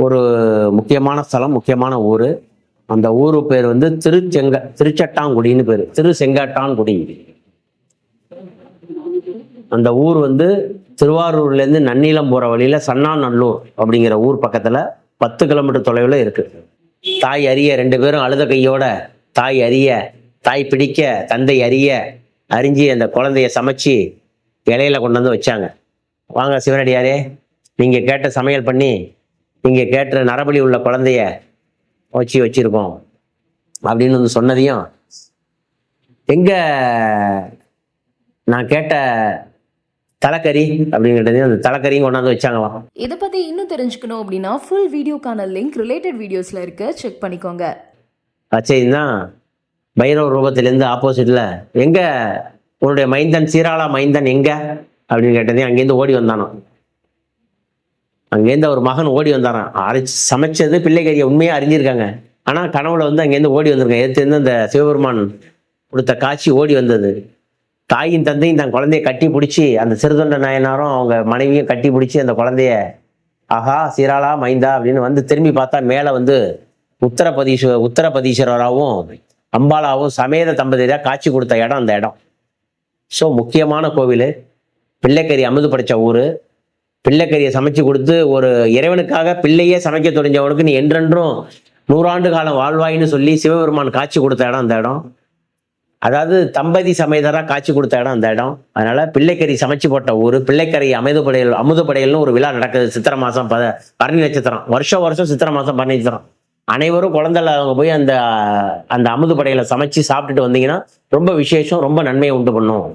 ஒரு முக்கியமான ஸ்தலம், முக்கியமான ஊர். அந்த ஊர் பேர் வந்து திருச்செட்டாங்குடின்னு பேர், திருச்செங்காட்டான்குடி. அந்த ஊர் வந்து திருவாரூர்லேருந்து நன்னிலம் போகிற வழியில் சன்னாநல்லூர் அப்படிங்கிற ஊர் பக்கத்தில் 10 கிலோமீட்டர் தொலைவில் இருக்குது. தாய் அறிய 2 பேரும் அழுத கையோட தாய் அறிய, தாய் பிடிக்க தந்தை அறிய அறிஞ்சி அந்த குழந்தைய சமைச்சு இலையில கொண்டு வந்து வச்சாங்க. வாங்க சிவனடியாரே, நீங்கள் கேட்ட சமையல் பண்ணி நீங்கள் கேட்ட நரபலி உள்ள குழந்தைய வச்சிருக்கோம் அப்படின்னு வந்து சொன்னதையும், எங்க நான் கேட்ட தலைக்கறி அப்படிங்கிறதையும் அந்த தலைக்கறியும் கொண்டாந்து வச்சாங்களாம். இதை பற்றி இன்னும் தெரிஞ்சுக்கணும் அப்படின்னா ஃபுல் வீடியோக்கான லிங்க் ரிலேட்டட் வீடியோஸில் இருக்கு, செக் பண்ணிக்கோங்க. அச்சைதான் பைரவ ரூபத்திலேருந்து ஆப்போசிட்ல எங்க உன்னுடைய மைந்தன் சீராளா மைந்தன் எங்க அப்படின்னு கேட்டதையும் அங்கேருந்து ஓடி வந்தானோ. அங்கேருந்து ஒரு மகன் ஓடி வந்தாரான். சமைச்சது பிள்ளைக்கறியை உண்மையாக அறிஞ்சிருக்காங்க. ஆனால் கனவுல வந்து அங்கேருந்து ஓடி வந்திருக்காங்க. எடுத்துருந்து அந்த சிவபெருமான் கொடுத்த காட்சி ஓடி வந்தது. தாயும் தந்தையும் தன் குழந்தைய கட்டி பிடிச்சி, அந்த சிறுதொண்ட நாயனாரும் அவங்க மனைவியும் கட்டி பிடிச்சி அந்த குழந்தைய ஆஹா சீராளா மைந்தா அப்படின்னு வந்து திரும்பி பார்த்தா மேலே வந்து உத்தரபதீஸ்வரராகவும் அம்பாலாவும் சமேத தம்பதியாக காட்சி கொடுத்த இடம் அந்த இடம். ஸோ முக்கியமான கோவில், பிள்ளைக்கறி அமுது படைச்ச ஊர். பிள்ளைக்கறியை சமைச்சு கொடுத்து ஒரு இறைவனுக்காக பிள்ளையே சமைக்க தெரிஞ்சவனுக்கு நீ என்றென்றும் 100 ஆண்டு காலம் வாழ்வாயின்னு சொல்லி சிவபெருமான் காட்சி கொடுத்த இடம் அந்த இடம். அதாவது தம்பதி சமேதராக காட்சி கொடுத்த இடம் அந்த இடம். அதனால பிள்ளைக்கறி சமைச்சு போட்ட ஊர். பிள்ளைக்கறி அமுதப்படையல்னு ஒரு விழா நடக்குது சித்திரை மாதம் பரணி நட்சத்திரம். வருஷம் சித்திரை மாதம் பரணி நட்சத்திரம். அனைவரும் குழந்தைல அவங்க போய் அந்த அமுது படையில சமைச்சு சாப்பிட்டுட்டு வந்தீங்கன்னா ரொம்ப விசேஷம், ரொம்ப நன்மையை உண்டு பண்ணும்.